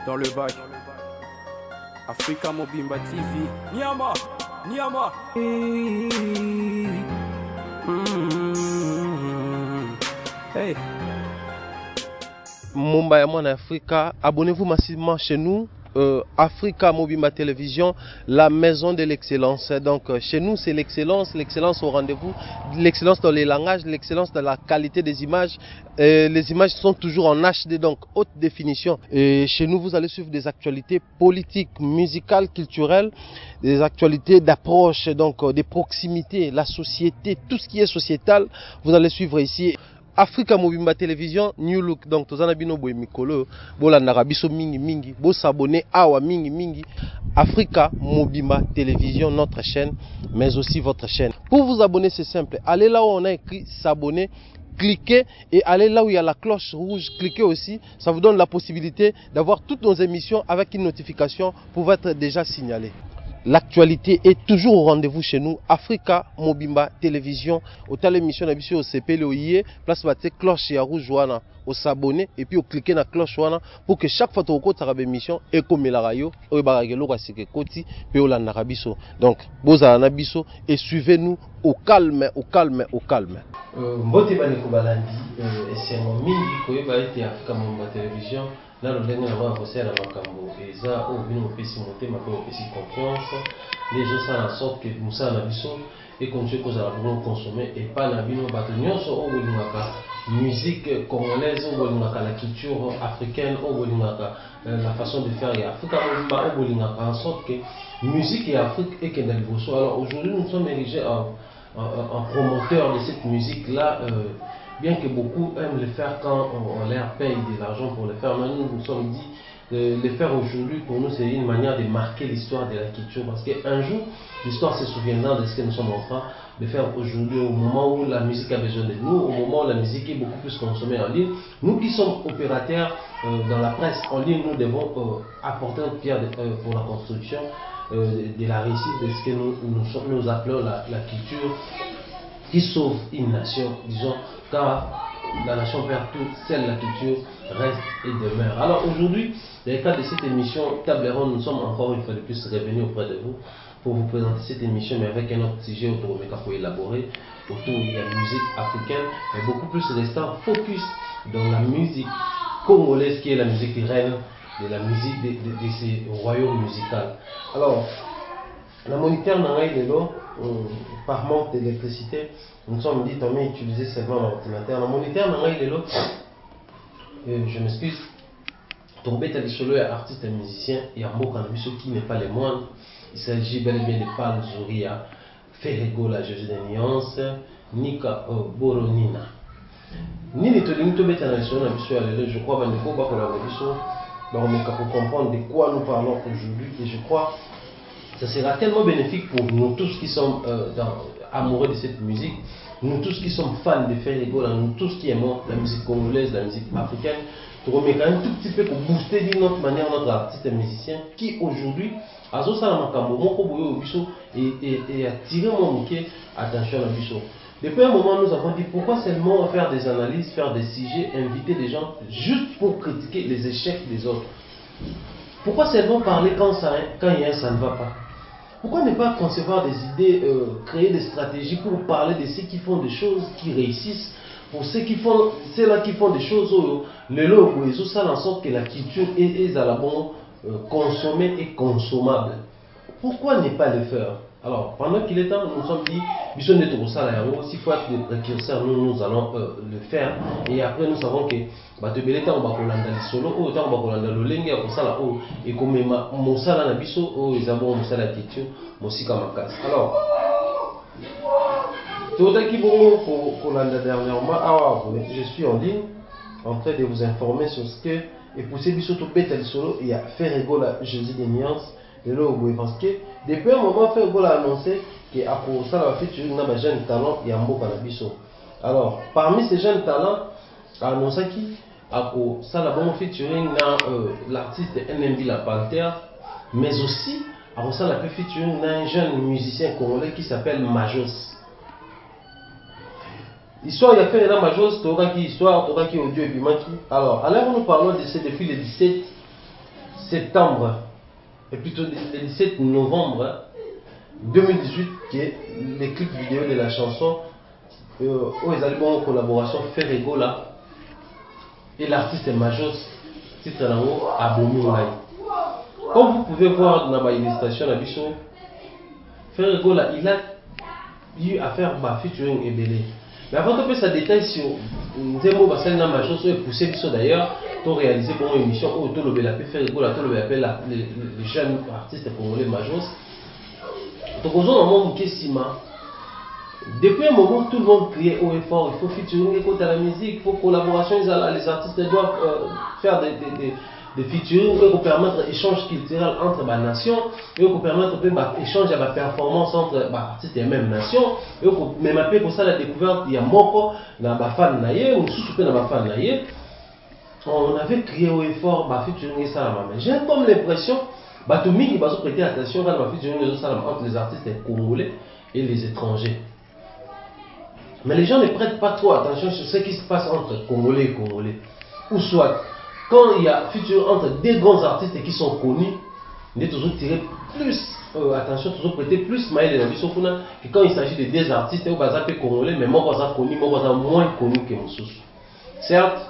dans le bac. Africa Mobimba TV. Niama, Niama. Hey. Mumbai en Africa, abonnez-vous massivement chez nous. Africa Mobimba Télévision, la maison de l'excellence. Donc chez nous c'est l'excellence, l'excellence au rendez-vous, l'excellence dans les langages, l'excellence dans la qualité des images. Les images sont toujours en HD, donc haute définition. Et chez nous vous allez suivre des actualités politiques, musicales, culturelles, des actualités d'approche, donc des proximités, la société, tout ce qui est sociétal, vous allez suivre ici. Africa Mobimba Télévision, New Look. Donc, tous anabino boy mikolo, bola narabiso mingi mingi, bo s'abonner awa mingi mingi. Africa Mobimba Télévision, notre chaîne, mais aussi votre chaîne. Pour vous abonner, c'est simple. Allez là où on a écrit s'abonner, cliquez et allez là où il y a la cloche rouge, cliquez aussi. Ça vous donne la possibilité d'avoir toutes nos émissions avec une notification pour être déjà signalé. L'actualité est toujours au rendez-vous chez nous. Africa Mobimba Télévision. Au tal émission d'habitude au CP le IE, place batte cloche et à rouge wana, au s'abonner et puis au cliquer na cloche wana pour que chaque fois que vous avez une émission et comme la radio, au baragelo rasike koti pe au narabiso. Donc, boza nabiso et suivez-nous au calme, au calme, au calme. Mbote baneko balandi et c'est mon mingi koyeba été Africa Mobimba Télévision. Là, le dernier mois, vous avez makambo et ça, au vino pesi monter, ma pesi confiance. Les gens sont en sorte que nous sommes en abisso et qu'on sait qu'on a besoin de consommer et pas la vino bâtonnion sur au musique congolaise, au la culture africaine, au la façon de faire et Africa en sorte que musique et Afrique et qu'elle est. Alors aujourd'hui, nous sommes érigés en promoteurs de cette musique là. Bien que beaucoup aiment le faire quand on leur paye de l'argent pour le faire, mais nous nous sommes dit de le faire aujourd'hui pour nous c'est une manière de marquer l'histoire de la culture parce qu'un jour l'histoire se souviendra de ce que nous sommes en train de faire aujourd'hui au moment où la musique a besoin de nous, au moment où la musique est beaucoup plus consommée en ligne. Nous qui sommes opérateurs dans la presse en ligne, nous devons apporter notre pierre pour la construction de la réussite de ce que nous appelons la culture qui sauve une nation, disons, car la nation perd tout, seule la culture reste et demeure. Alors aujourd'hui, dans le cadre de cette émission Table Ronde, nous sommes encore une fois de plus revenus auprès de vous pour vous présenter cette émission, mais avec un autre sujet autour de pour élaborer, autour de la musique africaine, mais beaucoup plus restant focus dans la musique congolaise qui est la musique reine de la musique de ces royaumes musicaux. Alors, la moniteur n'a pas de l'eau, par manque d'électricité, nous sommes dit qu'on utiliser seulement l'ordinateur. La moniteur n'a pas de l'eau, je m'excuse, Tombé Talisolo est artiste et musicien, et un mot qui n'est pas les moindres. Il s'agit bel et bien de Paul Zoria, Ferrego la Jésus des Nuances, Nika Boronina. Ni les Tolinito Bétanation, je crois, qu'il faut pour comprendre de quoi nous parlons aujourd'hui, et je crois ça sera tellement bénéfique pour nous tous qui sommes amoureux de cette musique, nous tous qui sommes fans de Ferrego, nous tous qui aimons la musique congolaise, la musique africaine, pour remettre quand même tout petit peu pour booster d'une autre manière notre artiste et musicien qui aujourd'hui a et attirer mon attention à Bisso. Depuis un moment, nous avons dit pourquoi seulement faire des analyses, faire des sujets, inviter des gens juste pour critiquer les échecs des autres. Pourquoi seulement parler quand il y a un ça ne va pas? Pourquoi ne pas concevoir des idées, créer des stratégies pour parler de ceux qui font des choses qui réussissent, pour ceux-là qui font des choses le lot où ils ont en sorte que la culture est à la bonne consommée et consommable. Pourquoi ne pas le faire? Alors, pendant qu'il est temps, nous nous sommes dit, s'il faut être des précurseurs, nous allons le faire. Et après, nous savons que alors, je suis en ligne en train de vous informer sur ce que et pour ces bisoto bêta solo il y a Ferrego la Jésus des Nuances de l'eau parce que depuis un moment Ferrego a annoncé que après ça va faire une jeune talent et un beau cannabis. Alors parmi ces jeunes talents a annoncé qui après ça la bonne featuring dans l'artiste NMB La Panthère, mais aussi après ça la featuring dans un jeune musicien congolais qui s'appelle Majos. Histoire, il y a fait la Majos, Toraki, histoire, Toraki audio et Bimaki. Alors, à l'heure où nous parlons de ce depuis le 17 septembre, et plutôt le 17 novembre 2018, qui est les clips vidéo de la chanson où ils allaient en collaboration Ferregola et l'artiste Majos, titre Abomi Online. Comme vous pouvez voir dans l'illustration, Ferregola, il a eu à faire featuring et belé. Mais avant qu'on puisse se détailler sur Nzembo Basalina Majos, et poussé d'ailleurs, pour réaliser pour une émission où tout le monde Ferregola, tout le monde les jeunes artistes congolais Majos. Donc, depuis un moment, tout le monde criait haut et fort, il faut featuring, écoute à la musique, il faut collaboration, les artistes doivent faire des featuring pour permettre l'échange culturel entre les nations, et pour permettre l'échange de la performance entre les artistes et les mêmes nations, et même après pour ça la découverte, il y a Moko, dans les fans naïe, ou sous dans les fans naïe, on avait crié haut et fort, featuring et ça, mais j'ai comme l'impression, tout le monde va prêter attention quand on featuring entre les artistes congolais et les étrangers. Mais les gens ne prêtent pas trop attention sur ce qui se passe entre Congolais et Congolais. Ou soit, quand il y a featuring entre des grands artistes qui sont connus, on est toujours tiré plus attention, toujours prêter plus maïs de la vie que quand il s'agit de des artistes ou bazar congolais, mais moi bazar connu, moi bazar moins connu que Moussous. Certes,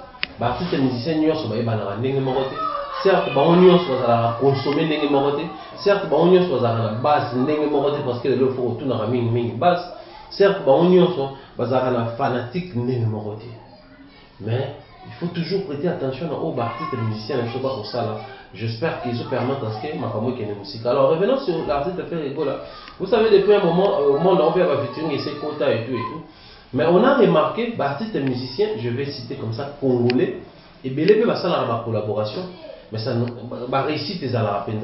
les artistes et musiciens n'y sont pas bandés moroté. Certes, on y a consommé ndenge moroté. Certes, on y a la base ndenge moroté parce que le faut tout na ming base. Certes, on y a fanatique ndenge moroté. Mais il faut toujours prêter attention aux artistes et musiciens, je ne sais pas pour ça là. J'espère qu'ils se permettent à ce que ma famille ait une musique. Alors revenons sur l'artiste Ferregola. Vous savez, depuis un moment, au monde on va featuring et ses quotas et tout et tout. Mais on a remarqué, artistes et musiciens, je vais citer comme ça, congolais, et belé va ça la collaboration, mais ça va réussir tes à la peine.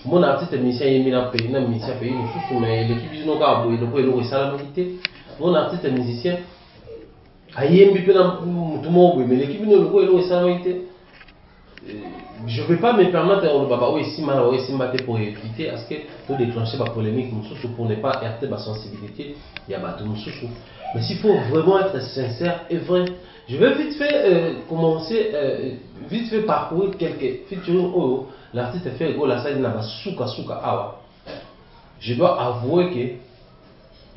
Mon artiste et musicien est mis dans le pays, mais l'équipe du Noga a bouillé le salamité. Mon artiste et musicien a yémi peu dans tout le monde, mais l'équipe du Noga a le salamité. Je ne vais pas me permettre de pour éviter à ce que tout déclencher la polémique pour ne pas heurter ma sensibilité. Il y a tout mais s'il faut vraiment être sincère et vrai, je vais vite fait commencer, vite fait parcourir quelques featuring l'artiste fait la salle n'a pas souka awa. Je dois avouer que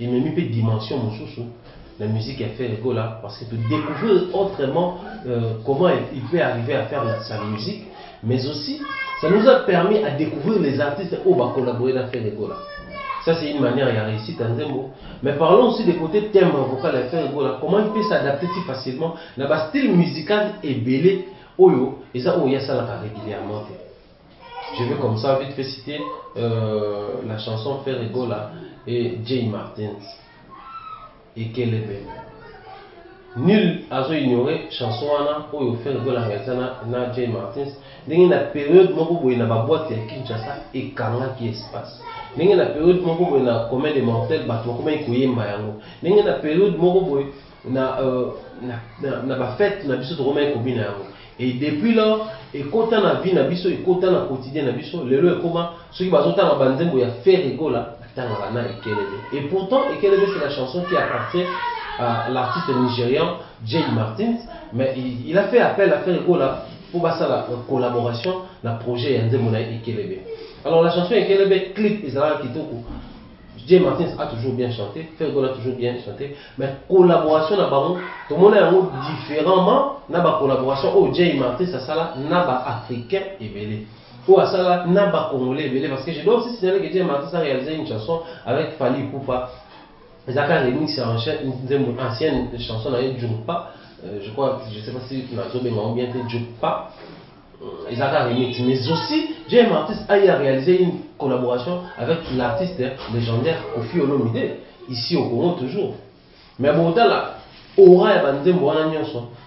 il m'a mis peu de dimension mon chouchou. La musique a fait là parce que de découvrir autrement comment il peut arriver à faire sa musique, mais aussi ça nous a permis à découvrir les artistes où on va collaborer à faire là. Ça c'est une manière de réussir dans un mot. Mais parlons aussi des côtés thème vocal à faire là. Comment il peut s'adapter si facilement dans le style musical et belé oyo et ça il y a ça régulièrement. Je vais comme ça vite fait citer la chanson Ferregola et Jay Martins. Et quelle est belle. Nul a ignoré chanson ana oyo Ferregola na Jay Martins. Dans la période où il y a une boîte à Kinshasa et Kanga qui espace. Dans la période où il y a combien de mortels bateaux comment il y a dans la période où il y a fête na biso romain combien et depuis là et quand on a vie na biso et quand on a quotidien na biso le lo comment ceux qui bazota na banzembo ya Ferregola et pourtant Ekelebe c'est la chanson qui appartient à l'artiste nigérian Jay Martins, mais il a fait appel à Ferregola pour passer la collaboration dans le projet Yanzemona Ekelebe. Alors la chanson Ekelebe clip Isara Kitoko, Jay Martins a toujours bien chanté, Ferregola a toujours bien chanté, mais collaboration na baron, tout le monde est différemment na ba collaboration au Jay Martins ça là na ba africain et belé. Ou à ça là na ba congolais belé parce que je dois aussi signaler que Jay Martins a réalisé une chanson avec Fally Ipupa. Ils ont remix sur une ancienne chanson avec Djumpa. Je crois, je ne sais pas si Nazobe m'a bien dit Djumpa. Ils ont remix. Mais aussi, Jay Martins a réalisé une collaboration avec l'artiste légendaire Koffi Olomide, ici au Congo toujours. Mais bon, là, Aura et Banzembo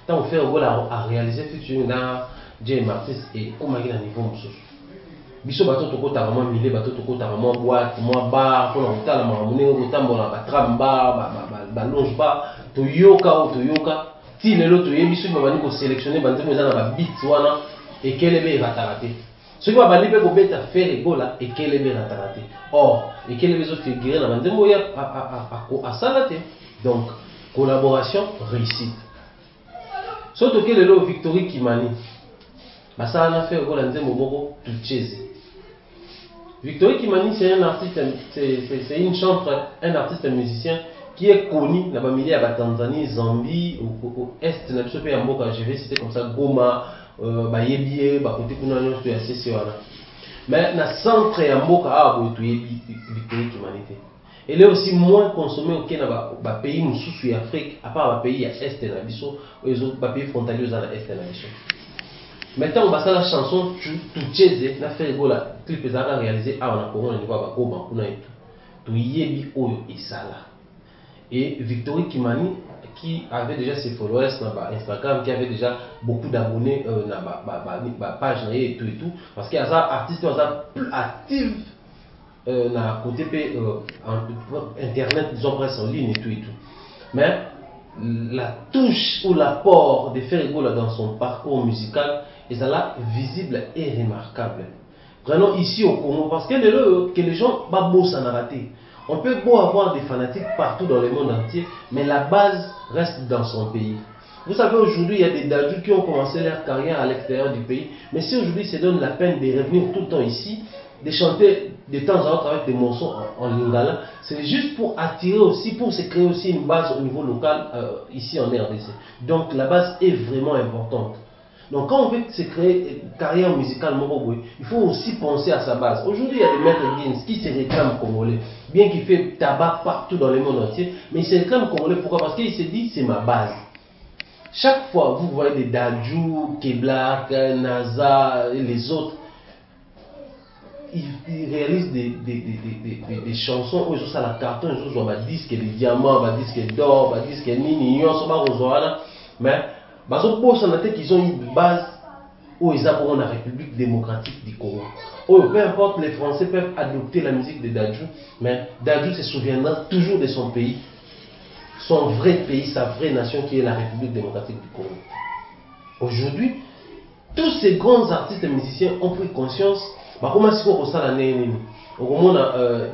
tant on fait à réaliser featuring dans Jay Martins et comment il a niveau Moussous. Biso bato tokota vraiment mille bato tokota vraiment boîte moi bar pour l'hôtel ma monnaie au tambola ba tramba ba longe ba to yoka ti lelo to yebiso ba bani ko sélectionner banzemo za na ba beat wana et Kelebe va tarater ce qui va bali pe ko beta Ferregola et Kelebe va tarater or et Kelebe zo figurer na banzemo ya a salate donc collaboration réussite surtout que lelo Victory Kimani Bah ça on a fait au Nzembo Moko Tucheze. Victor Kimani c'est un artiste, c'est une chanteuse, un artiste musicien qui est connu dans les milieux de Tanzanie, Zambie, au est, je vais citer comme ça, Goma, Bayebie, Bakote Kunano, tu as mais dans le centre de Mboka, Victor Kimani. Elle est aussi moins consommée au Kenya, dans les pays sous Afrique, à part les pays est et les autres pays frontaliers dans l'est de la mission. Maintenant, on va faire la chanson Tucheze, on a fait le clip que a réalisé à Onakoron, on va Goma, on a tout Yebi Oyo et Sala. Et Victory Kimani, qui avait déjà ses followers sur Instagram, qui avait déjà beaucoup d'abonnés dans la page et tout, parce qu'il y a des artistes plus actifs dans la côté internet, disons presse en ligne et tout. Mais la touche ou l'apport de Ferrigo dans son parcours musical est là visible et remarquable. Vraiment ici au Congo, parce que les gens ne pas rater. On peut beau avoir des fanatiques partout dans le monde entier, mais la base reste dans son pays. Vous savez, aujourd'hui, il y a des dadjus qui ont commencé leur carrière à l'extérieur du pays, mais si aujourd'hui se donne la peine de revenir tout le temps ici, de chanter de temps en temps avec des morceaux en lingala, c'est juste pour attirer aussi, pour se créer aussi une base au niveau local ici en RDC. Donc la base est vraiment importante. Donc quand on veut se créer une carrière musicale, il faut aussi penser à sa base. Aujourd'hui, il y a des maîtres Guinness qui se réclament congolais, bien qu'il fait tabac partout dans le monde entier, mais il se réclame congolais. Pourquoi? Parce qu'il se dit c'est ma base. Chaque fois, vous voyez des Dadju, Keblak, NASA et les autres, ils réalisent des chansons où ils ont la carton, ils ont des disques, des diamants, des disques d'or, des disques nini, ils ont mais ils ont une base où ils ont la République démocratique du Congo. Peu importe, les Français peuvent adopter la musique de Dadju, mais Dadju se souviendra toujours de son pays, son vrai pays, sa vraie nation qui est la République démocratique du Congo. Aujourd'hui, tous ces grands artistes et musiciens ont pris conscience. Comment est-ce qu'on ça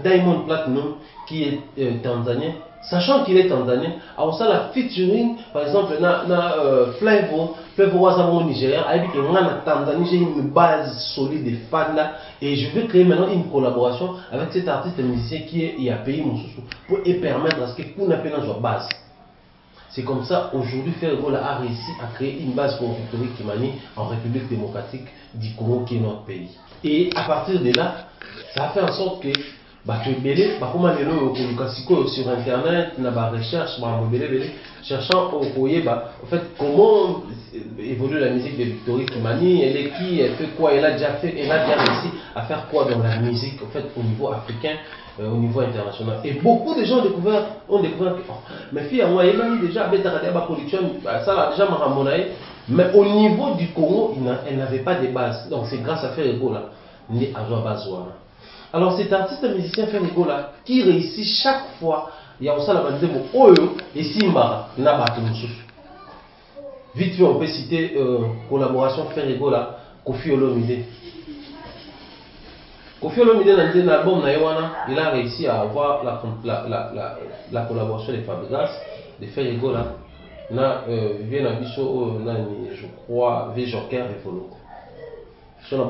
Diamond Platinum qui est tanzanien, sachant qu'il est tanzanien, a aussi la featuring, par exemple, Flavor au Nigeria, a dit que moi en Tanzanie j'ai une base solide de fans là, et je veux créer maintenant une collaboration avec cet artiste musicien qui est à pays pour permettre à ce que pour n'appeler notre base. C'est comme ça, aujourd'hui, Ferrigo a réussi à créer une base pour Victory Kimani en République démocratique du Congo, qui est notre pays. Et à partir de là, ça a fait en sorte que sur internet, on a recherche, cherchant en fait, comment évolue la musique de Victory Kimani, elle est qui, elle fait quoi, elle a déjà réussi à faire quoi dans la musique en fait, au niveau africain, au niveau international. Et beaucoup de gens ont découvert que oh, mes filles, moi, elle déjà avec la production, ça a déjà marmonnaie, mais au niveau du Congo, elle n'avait pas de base. Donc c'est grâce à Ferrigo là, né à Joabazouana. Alors cet artiste musicien Ferrigo là, qui réussit chaque fois, il y a aussi la bande de Oyo et Simba Nabato. Vite fait, on peut citer collaboration Ferrigo là, Koffi Olomide. Koffi Olomide dans un album il a réussi à avoir la collaboration de Fabregas, de Ferrigo là. Je crois, V Joker et Volo. Je ne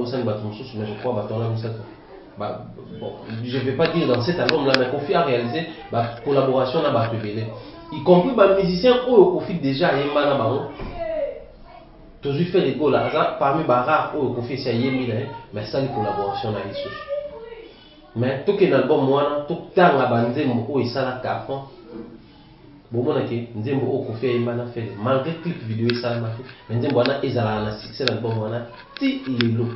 vais pas dire dans cet album là, mais Koffi a réalisé la collaboration avec Batubele, y compris les musiciens où Koffi déjà a toujours fait les gars là, parmi les rares où Koffi a mais ça les collaborations là. Mais tout un album, moi, tout le temps, où il s'est là, carton. Bon, moi, Nzembo Koffi a fait malgré clip vidéo, ça a fait, mais Nzembo a un succès l'album, ti les lots.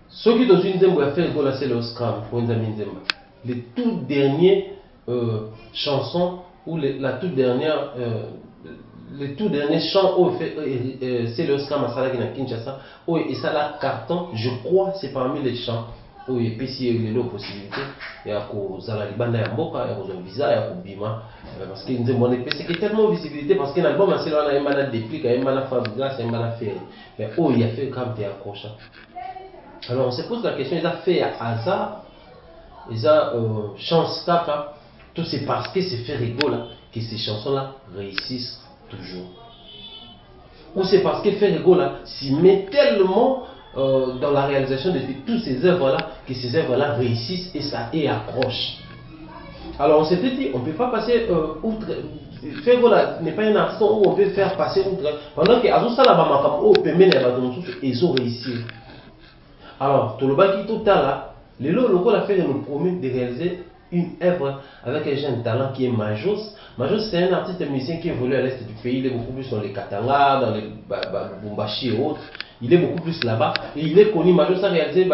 Ce qui dans une Nzembo a fait, c'est le Scrum pour Nzembo. Les toutes dernières chansons ou la toute dernière les tout derniers chants c'est le Scrum à Salaki na Kinshasa et ça la carton, je crois c'est parmi les chants où il y a des possibilités, il y a Zala Libanda ya Mboka, il y a Visa, il y a Bima, parce que Nzembo c'est que tellement de visibilité parce que l'album c'est là il y a des dépliques, il y a Fabregas, il y a fait mais il y a fait quand tu es accrochant. Alors on se pose la question, ils ont fait à hasard, ils ont chance tata, tout c'est parce que c'est Ferrigo là que ces chansons là réussissent toujours. ou c'est parce que Ferrego là s'y met tellement dans la réalisation de toutes ces œuvres-là que ces œuvres-là réussissent et ça et accroche. Alors on s'était dit, on ne peut pas passer outre. Ferrego là n'est pas un accent où on peut faire passer outre. Pendant que Azosa là ils ont réussi. Alors, tout le baki total là, le local a fait de nous promet de réaliser une œuvre avec un jeune talent qui est Majos. Majos, c'est un artiste musicien qui évolue à l'est du pays. Il est beaucoup plus dans les Katanga, dans les Bumbashi et autres. Il est beaucoup plus là-bas. Et il est connu. Majos a réalisé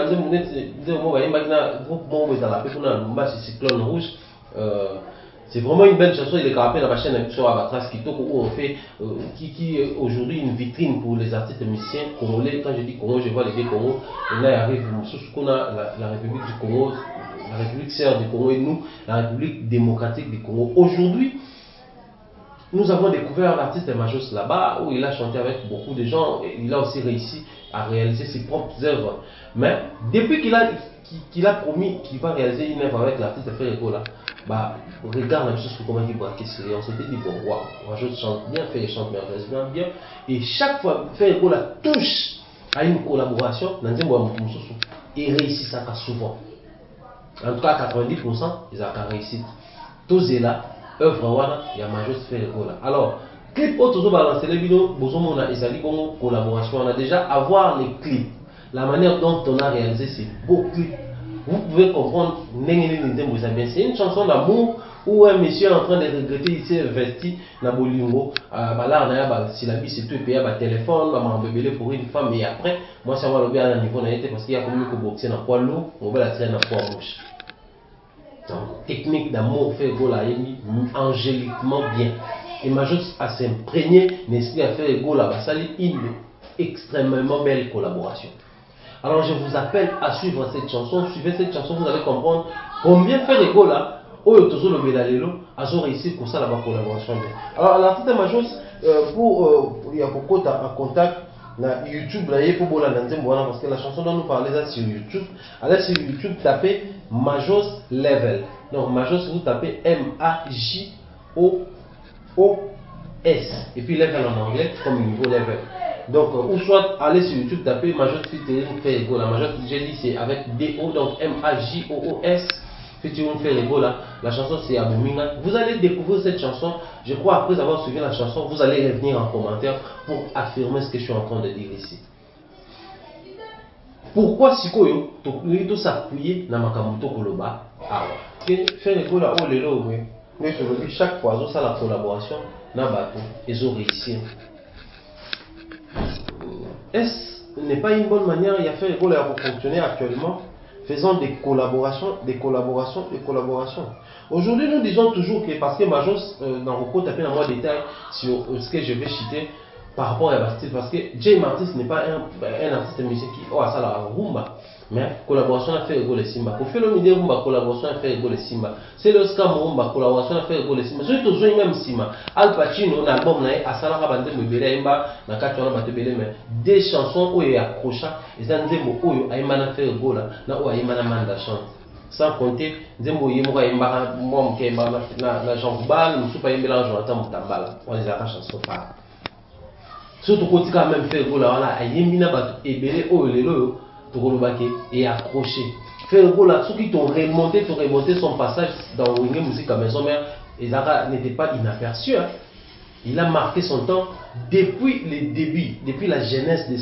Cyclone Rouge. C'est vraiment une belle chanson. Il est rappelé dans la chaîne sur Abatras Kitoko où on fait, qui est aujourd'hui une vitrine pour les artistes musiciens congolais. Quand je dis Congo, je vois les deux Congo. Et là, il arrive qu'on a la République du Congo, la République sœur du Congo et nous, la République démocratique du Congo. Aujourd'hui, nous avons découvert l'artiste Majos là-bas où il a chanté avec beaucoup de gens. Et il a aussi réussi à réaliser ses propres œuvres. Mais depuis qu'il a promis qu'il va réaliser une œuvre avec l'artiste Ferrego là, bah, regarde la chose comment il braquait sur on s'était dit bon waouh, Majos chante bien, fait chante bien, et chaque fois Ferrego là touche à une collaboration, il réussit ça souvent. En tout cas 90% ils ont réussi. Tous est là, œuvre wana, il y a Majos Ferrego là. Alors clip auto balancer les vidéos, on a une collaboration, on a déjà avoir les clips, la manière dont on a réalisé ces beaux clips. Vous pouvez comprendre, c'est une chanson d'amour où un monsieur est en train de regretter, il s'est investi dans Bolingo. Là, si la vie c'est tout, il paye un téléphone, il pour une femme, et après, moi, ça va le bien à un niveau parce qu'il y a comme une boxer dans poids lourd, on va la traîner dans poids mouche. Donc, technique d'amour fait Gola angéliquement bien. Et Majos a s'imprégné, n'est-ce pas, fait Gola, ça une extrêmement belle collaboration. Alors je vous appelle à suivre cette chanson. Suivez cette chanson, vous allez comprendre combien Ferrego là, Oyotozo le Medalelo, a réussi pour ça la collaboration. Alors l'artiste Majos, pour il y a beaucoup de contact na YouTube là, pour Bola parce que la chanson dont nous parlons là sur YouTube. Allez sur YouTube, tapez Majos Level. Donc Majos, vous tapez M-A-J-O-O-S. Et puis level en anglais, comme niveau level. Donc, ou soit aller sur YouTube, taper Majos featuring Ferrego. La Majos, j'ai dit c'est avec D-O, donc M-A-J-O-O-S featuring Ferrego là. La chanson c'est Abominga. Vous allez découvrir cette chanson. Je crois après avoir suivi la chanson, vous allez revenir en commentaire pour affirmer ce que je suis en train de dire ici. Pourquoi Sikoyo, tu s'appuyer dans ma kamuto koloba? Ah ouais. Ferrego là, oh les lots, oui. Mais je le dis chaque fois, ça la collaboration, n'a pas tout, ils ont réussi. Est-ce n'est pas une bonne manière, il y a fait pour fonctionner actuellement, faisant des collaborations. Aujourd'hui, nous disons toujours que parce que Majos, dans le taper dans moins de détails sur ce que je vais citer par rapport à Bastille, parce que Jay Martis n'est pas un artiste musicien qui a ça la rumba, mais collaboration a fait le Simba. Pour faire le milieu rumba, collaboration a fait le Simba. C'est le scam rumba, collaboration a fait le Simba. C'est toujours même Simba. Al Pacino, un album na asala kabande mebele imba na katona batebele mais des chansons où il y a accrocha, ils ont dit mo oyo aimana fait le gola na o aimana manda chante. Sans compter Zembo Yemura Imba, moi Mkemba, na Jean Bal, Moussoupa Yembela, Jonathan Moutambala. On les a pas chanson pas. Surtout quand tu as même fait le là, Yemina bat et belé au lelo, tu et accroché. Faire le là, ceux qui t'ont remonté son passage dans Wingé Musique à Maison Mère, Ezara n'était pas inaperçu. Hein. Il a marqué son temps depuis les débuts, depuis la jeunesse de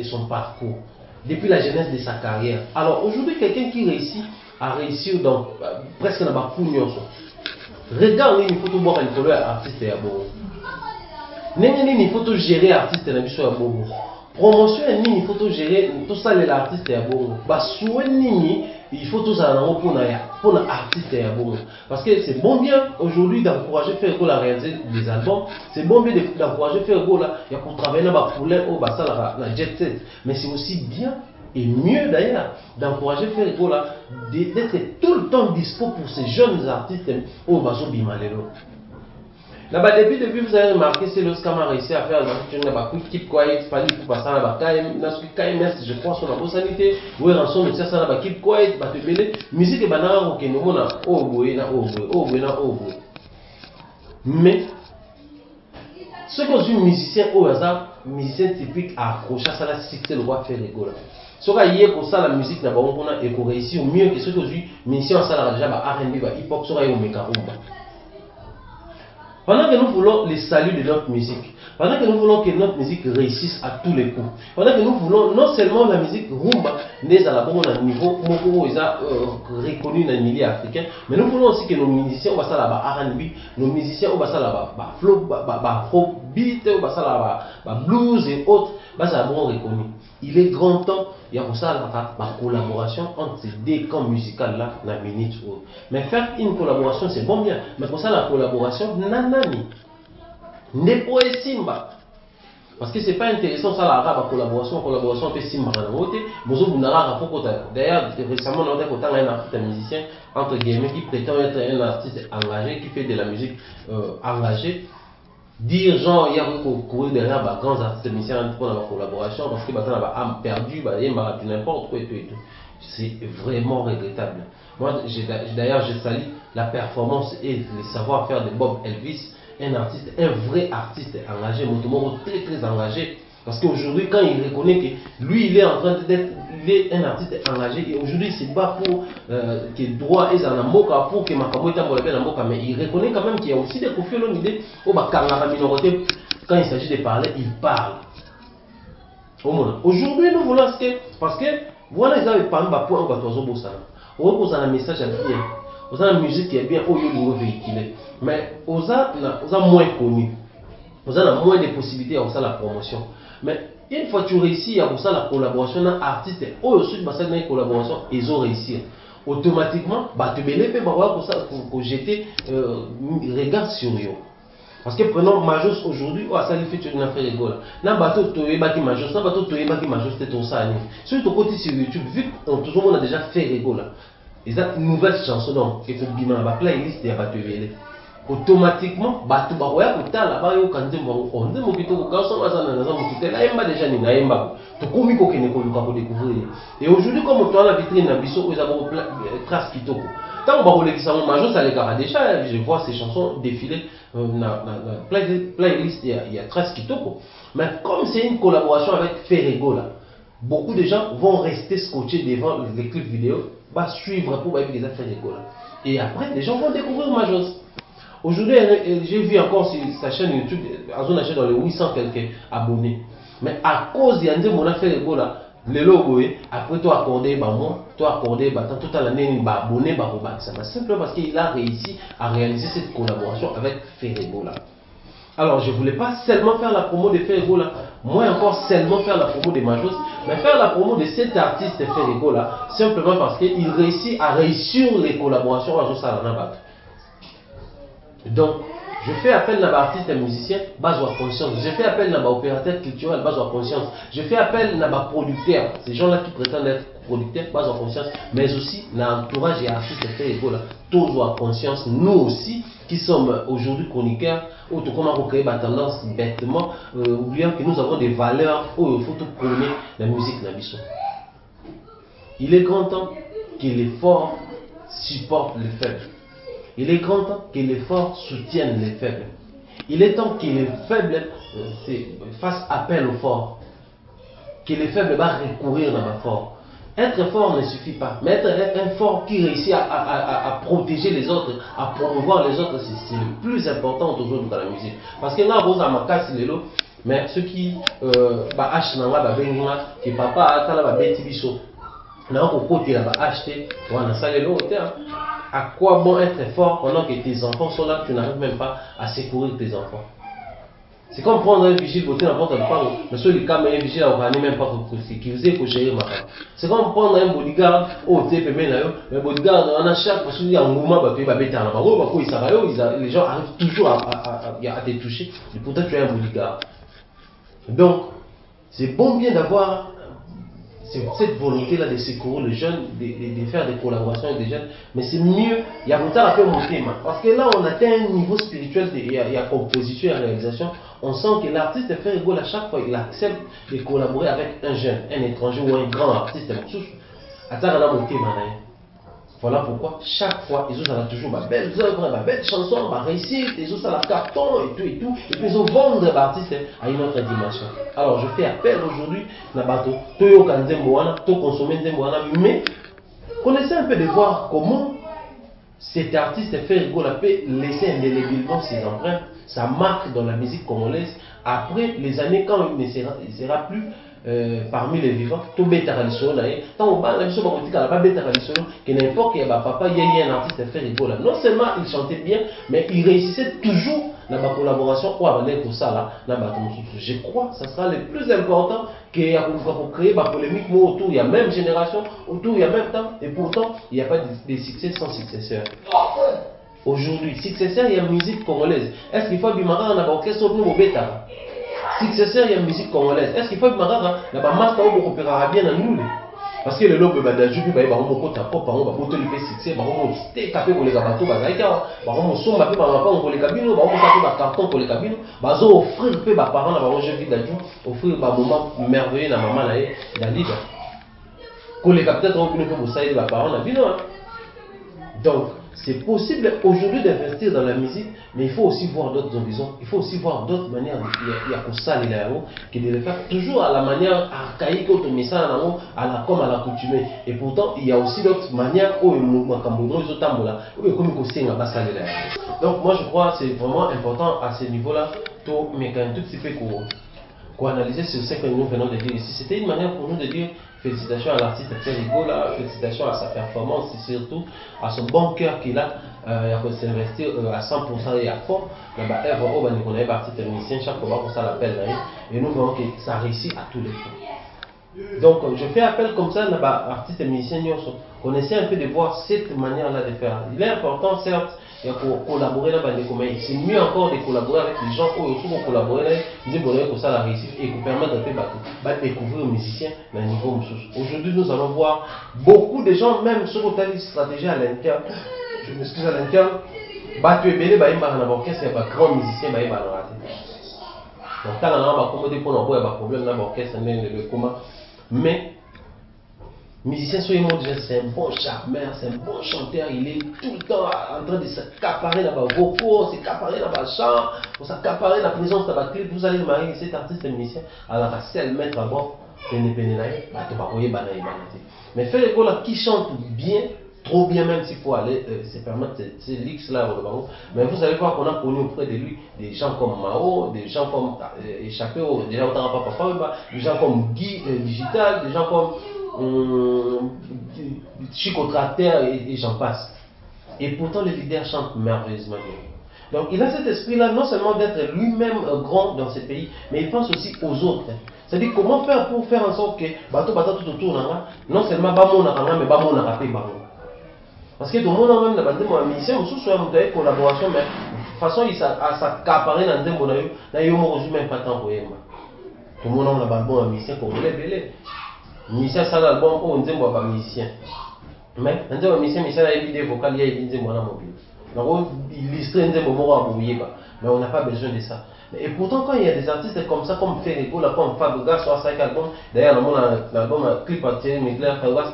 son parcours, depuis la jeunesse de sa carrière. Alors aujourd'hui, quelqu'un qui réussit à réussir dans presque dans ma punion. Regarde, il faut tout boire une couleur artiste et à bon. Il faut tout gérer artiste et à bon. Promotion, il faut tout gérer tout ça, l'artiste et à bon. Il faut tout ça pour l'artiste et à bon. Parce que c'est bon bien aujourd'hui d'encourager Ferrego à réaliser des albums. C'est bon bien d'encourager Ferrego pour travailler dans la jet set. Mais c'est aussi bien et mieux d'ailleurs d'encourager Ferrego d'être tout le temps dispo pour ces jeunes artistes au Bazo Bimalero. Là-bas, depuis, vous avez remarqué, c'est le scam a réussi à faire Keep Quiet, Fali pour passer à la bataille, je crois, sur la bonne sanité, où est rançon de ça, là, Keep Quiet, musique et banana, ok, nous, on a mais, ce qu'on dit musicien au hasard, musicien typique accroché à ça, la succès le roi fait rigoler. Ce qui est pour ça la musique n'a pas et qu'on réussit au mieux que ce que aujourd'hui musicien ça la déjà R&B, hip hop, ça au mekarumba. Pendant que nous voulons les saluts de notre musique, pendant que nous voulons que notre musique réussisse à tous les coups, pendant que nous voulons non seulement la musique rumba, mais à la bonne niveau, reconnu dans le milieu africain, mais nous voulons aussi que nos musiciens, on va ça là-bas R&B, nos musiciens, on va ça là-bas flow, afrobeat, on va ça là-bas blues et autres, ça là bon reconnu. Il est grand temps, il y a pour ça la collaboration entre ces deux camps musicaux là, la minute. Mais faire une collaboration c'est bon bien, mais pour ça la collaboration, nanani, n'est pas simba. Parce que c'est pas intéressant ça la collaboration fait simba dans le côté. D'ailleurs récemment on a autant un artiste musicien entre guillemets qui prétend être un artiste engagé, qui fait de la musique engagée. Dire genre il y a courir derrière grands artistes musiciens pour la collaboration parce que on a âme perdue, il y a n'importe quoi et tout. C'est vraiment regrettable. Moi d'ailleurs je salue la performance et le savoir-faire de Bob Elvis, un artiste, un vrai artiste engagé, Motomoro très très engagé. Parce qu'aujourd'hui, quand il reconnaît que lui, il est en train d'être un artiste engagé, et aujourd'hui, il se bat pour que droit et Zanamoka, pour que Makamo est en Moka, mais il reconnaît quand même qu'il y a aussi des conflits au idée, minorité, quand il s'agit de parler, il parle. Aujourd'hui, nous voulons ce que, parce que, voilà, ils avaient parlé de point où Batozo Bossana. On a un message à bien, on a une musique qui est bien, où il est véhiculé. Mais on a moins connu, on a moins de possibilités à faire la promotion. Mais une fois que tu réussis à faire ça, la collaboration d'un artiste, ou aussi une collaboration, ils ont réussi. Automatiquement, tu peux jeter regard sur eux. Parce que prenons Majos aujourd'hui, ça lui fait une affaire rigolo. Là, bateau Toyebaki Majos, là, bateau Toyebaki Majos, c'était ton ça. Sur ton côté sur YouTube, vu que tout le monde a déjà fait rigolo. Et ça, une nouvelle chanson, donc, il faut bien la playlist de bateau automatiquement bato bakoya kotala bayo kanze mbango onde mokito kokasoma sana na zamu kitela yemba déjà ni na yemba to komi ko kene ko luka ko découvrir et aujourd'hui comme toi la vitrine na biso oza ko trace kitoko tant ba kolekisa mo majo ça les cara déjà je vois ces chansons défiler na playlist il y a trace kitoko mais comme c'est une collaboration avec Ferrego là beaucoup de gens vont rester scotchés devant les clips vidéo va suivre pour voir les affaires Ferrego là et après les gens vont découvrir Majos. Aujourd'hui, j'ai vu encore sur sa chaîne YouTube, Azon achète dans les 800 quelques abonnés. Mais à cause de mon affaire de là, le logo, après toi accordé, moi, toi accordé, tout à l'année, abonné, c'est simplement parce qu'il a réussi à réaliser cette collaboration avec Ferrego là. Alors, je ne voulais pas seulement faire la promo de Ferrego là, moi encore seulement faire la promo de Majos, mais faire la promo de cet artiste Ferrego là, simplement parce qu'il réussit à réussir les collaborations avec Josalana. Donc, je fais appel à l'artiste et musicien, base à conscience. Je fais appel à l'opérateur culturel, base à conscience. Je fais appel à producteur, ces gens-là qui prétendent être producteurs, base à conscience. Mais aussi, l'entourage et artistes fait école, tous à conscience. Nous aussi, qui sommes aujourd'hui chroniqueurs, ou tout comment recréer la tendance bêtement, oubliant que nous avons des valeurs où il faut tout prôner la musique de la mission. Il est grand temps que les forts supportent les faibles. Il est grand temps que les forts soutiennent les faibles. Il est temps que les faibles fassent appel aux forts. Que les faibles vont recourir dans la fort. Être fort ne suffit pas. Mais être un fort qui réussit à protéger les autres, à promouvoir les autres, c'est le plus important aujourd'hui dans la musique. Parce que là, vous avez cassé les lots, mais ceux qui achètent que papa a bêti biso. Là, on peut acheter, on a salé l'eau. À quoi bon être fort pendant que tes enfants sont là, tu n'arrives même pas à secourir tes enfants. C'est comme prendre un vigile pour n'importe quoi, mais sur les cas, un vigile, on ne même pas pour sécuriser, pour gérer ma femme. C'est comme prendre un bodyguard, mais bodyguard, on a chaque fois qu'il y a un mouvement, les gens arrivent toujours à te toucher, et pourtant tu es un bodyguard. Donc, c'est bon bien d'avoir cette volonté-là de secourir les jeunes, de faire des collaborations avec des jeunes, mais c'est mieux, il y a longtemps à faire mon thème. Parce que là, on atteint un niveau spirituel, il y a composition et réalisation. On sent que l'artiste fait rigolo à chaque fois, il accepte de collaborer avec un jeune, un étranger ou un grand artiste. Voilà pourquoi chaque fois, ils ont toujours ma belles œuvres, ma belle chanson, ma réussite, ils ont la carton et tout, et puis ils ont vendu l'artiste à une autre dimension. Alors je fais appel aujourd'hui, Nabato, Toyo Kanzemboana, to consommer Nzemboana, mais connaissez un peu de voir comment cet artiste fait rigoler, peut laisser indéléblement ses empreintes, sa marque dans la musique congolaise, après les années quand il ne sera plus parmi les vivants, tout bêta traditionnel. Tant on parle de choses politiques à la bêta traditionnel, que n'importe qui papa, il y a un artiste fait rigoler. Non seulement il chantait bien, mais il réussissait toujours dans la collaboration pour ça là, je crois que ça sera le plus important qu'il y a pour créer la polémique autour, il y a même génération, autour il y a même temps, et pourtant il n'y a pas de succès sans successeur. Aujourd'hui, successeur, il y a musique congolaise. Est-ce qu'il faut bimara dans l'orchestre ou bêta? Successeur, il y a musique congolaise. Est-ce qu'il faut bimara dans la master ou opéra bien dans nous? Parce que le lobe badaju bi ba ba mo kota papa on ba boto le fait succès ba mo te capé pour les gabato ba zaika ba mo somba pe ba papa on les cabino ba mo taper ba carton pour les cabino ba zo offrir pe ba parents na ba mo jeudi d'aju offrir ba moment merveilleux na maman na ye dalida ko les peut-être on peut vous sailler ba parents na bino. Donc c'est possible aujourd'hui d'investir dans la musique, mais il faut aussi voir d'autres horizons, il faut aussi voir d'autres manières. Il y a pour ça les héros qui de le faire toujours à la manière archaïque, à la comme à l'accoutumée. Et pourtant, il y a aussi d'autres manières où donc moi je crois que c'est vraiment important à ce niveau-là, mais quand même tout petit peu qu'on analyser sur ce que nous venons de dire ici. C'était une manière pour nous de dire félicitations à l'artiste Perigola, félicitations à sa performance et surtout à son bon cœur qu'il a. Il a s'investir à 100% et à fond. On est parti technicien, chaque fois qu'on ça l'appelle et nous voyons que ça réussit à tous les coups. Donc je fais appel comme ça à l'artiste musicien, connaissez un peu de voir cette manière-là de faire. Il est important certes pour collaborer là, c'est mieux encore de collaborer avec les gens qui ont collaboré pour ça la réussite et pour permettre de découvrir les musiciens à un niveau. Aujourd'hui, nous allons voir beaucoup de gens, même sur une stratégie à l'interne. Je m'excuse à l'interne. Tu es belé, il y a un orchestre, il y a un grand musicien, il y a un raté. Donc, quand on a un problème dans l'orchestre, le coma. Mais musicien c'est un bon charmeur, c'est un bon chanteur, il est tout le temps en train de s'accaparer dans les vocaux, s'accaparer dans les chants, pour s'accaparer la présence dans la clip. Vous allez marier cet artiste musicien, alors à seul mettre à bord, mais faire les gars qui chantent bien, trop bien même s'il faut aller se permettre ces lix là, mais vous allez voir qu'on a connu auprès de lui des gens comme Mao, des gens comme Échappé, des gens comme Guy Digital, des gens comme Chico Tracteur et j'en passe. Et pourtant le leader chante merveilleusement bien. Donc il a cet esprit-là, non seulement d'être lui-même grand dans ce pays, mais il pense aussi aux autres. C'est-à-dire comment faire pour faire en sorte que bateau tout autour, non seulement mais parce que tout le monde même dans le musicien, une collaboration, mais de toute façon il s'accaparer dans le monde, il n'y a même pas tant pour tout le monde a un musicien congolais belé. Musicien ça l'album où on dit moi pas musicien. Mais un musicien a une vidéo vocale, il y a une vidéo mobile. Donc il illustre un moment à bouiller pas. Mais on n'a pas besoin de ça. Et pourtant quand il y a des artistes comme ça, comme Ferrigo, comme Fabregas, soit 5 albums, d'ailleurs l'album clip à Thierry Mugler,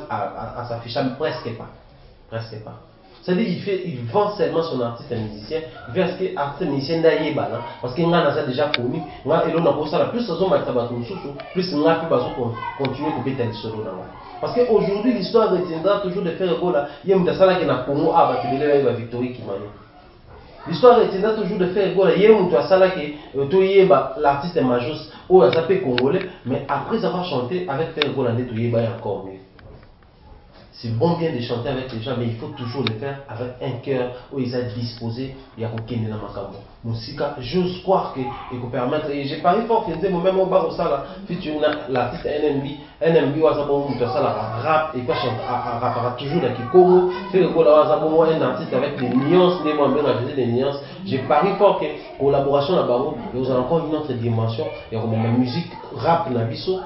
à s'afficher presque pas. Presque pas. C'est-à-dire il vend seulement son artiste musicien, il fait ce que l'artiste musicien d'ailleurs, parce qu'il a déjà connu, et là on a pour ça plus raison plus on a pu continuer à couper tel solo. Parce qu'aujourd'hui l'histoire retiendra toujours de faire là, il y a une personne qui n'a pas connu à la victoire qui m'a dit. L'histoire retiendra toujours de faire là, il y a une personne qui l'artiste majus ou à s'appeler congolais, mais après avoir chanté avec faire là, il y a encore mieux. C'est bon bien de chanter avec les gens, mais il faut toujours le faire avec un cœur où ils sont disposés. Il y a aucun dans ma camo. J'ose croire qu'il peut permettre. Et j'ai parié fort que même au bar au sala, l'artiste NMB ou rap et quoi chante, rappera toujours dans Kikomo. Fait le un artiste avec des nuances, des nuances. J'ai parié fort que collaboration là-bas, vous avez encore une autre dimension. Il y a la musique rap nabiso.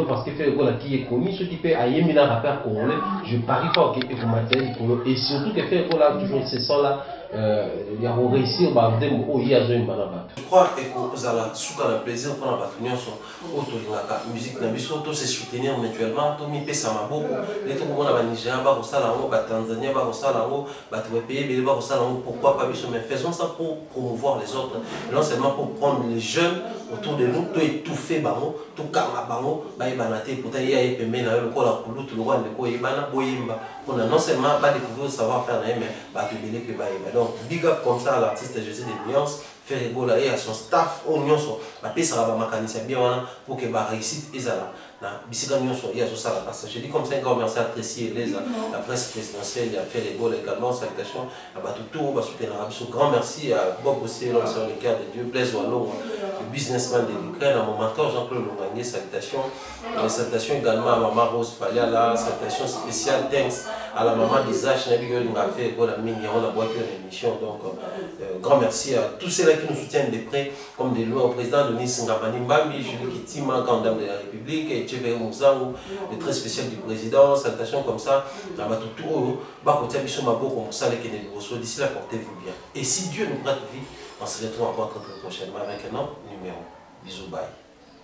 Parce que fait le qui est connu, ceux qui paient à Yémina rappeur congolais, je parie fort qu'il est matériel et surtout que fait le toujours ce son là il y a réussir bah ndembo oyi azoyemba na bato. Je crois que vous avez souka le plaisir pour la patronne sur autolingaka musique na biso to se soutenir mutuellement to mi pesa maboko les to komona ba Nigeria ba kosala ngo ba Tanzania ba kosala ngo ba to pays bele ba kosala ngo pourquoi pas biso mais faisons ça pour promouvoir les autres non seulement pour prendre les jeunes autour de nous to étouffer bango to kanga bango ba ibanate pourtant il y a epembe na le ko la kulutu le rwanda ko ibana boyimba on a non seulement pas découvrir savoir faire mais ba to bele que ba iba donc big up comme ça à l'artiste José des Nuances faire rigoler et à son staff au nyonso ba pesa ba makanisa bien wana pour que ba réussite ezala na bisika nyonso ya zo sala parce que je dis comme ça un grand merci à Tracy et la presse présidentielle il a fait rigoler également salutations à Batuto ba soutenir un grand merci à Bob Bossé l'homme sur le cœur de Dieu Blaise Wallon le businessman de l'Ukraine à mon mentor Jean-Claude Longangue salutations également à maman Rose Faliala salutations spéciales thanks à la maman d'Isaac Nabigo qui m'a fait pour la mini on a boîte l'émission donc grand merci à tous ceux-là qui nous soutiennent de près comme des lois au président Denis Ngabani Mbambi Julie Kitima grande dame de la République et Tchève Mouzangou le très spécial du président salutations comme ça à Batuto Bakotia Bissou Mabo comme ça les Kennedy Bosso d'ici là portez-vous bien et si Dieu nous prête vie on se retrouve encore très prochainement avec un autre numéro bisous bye.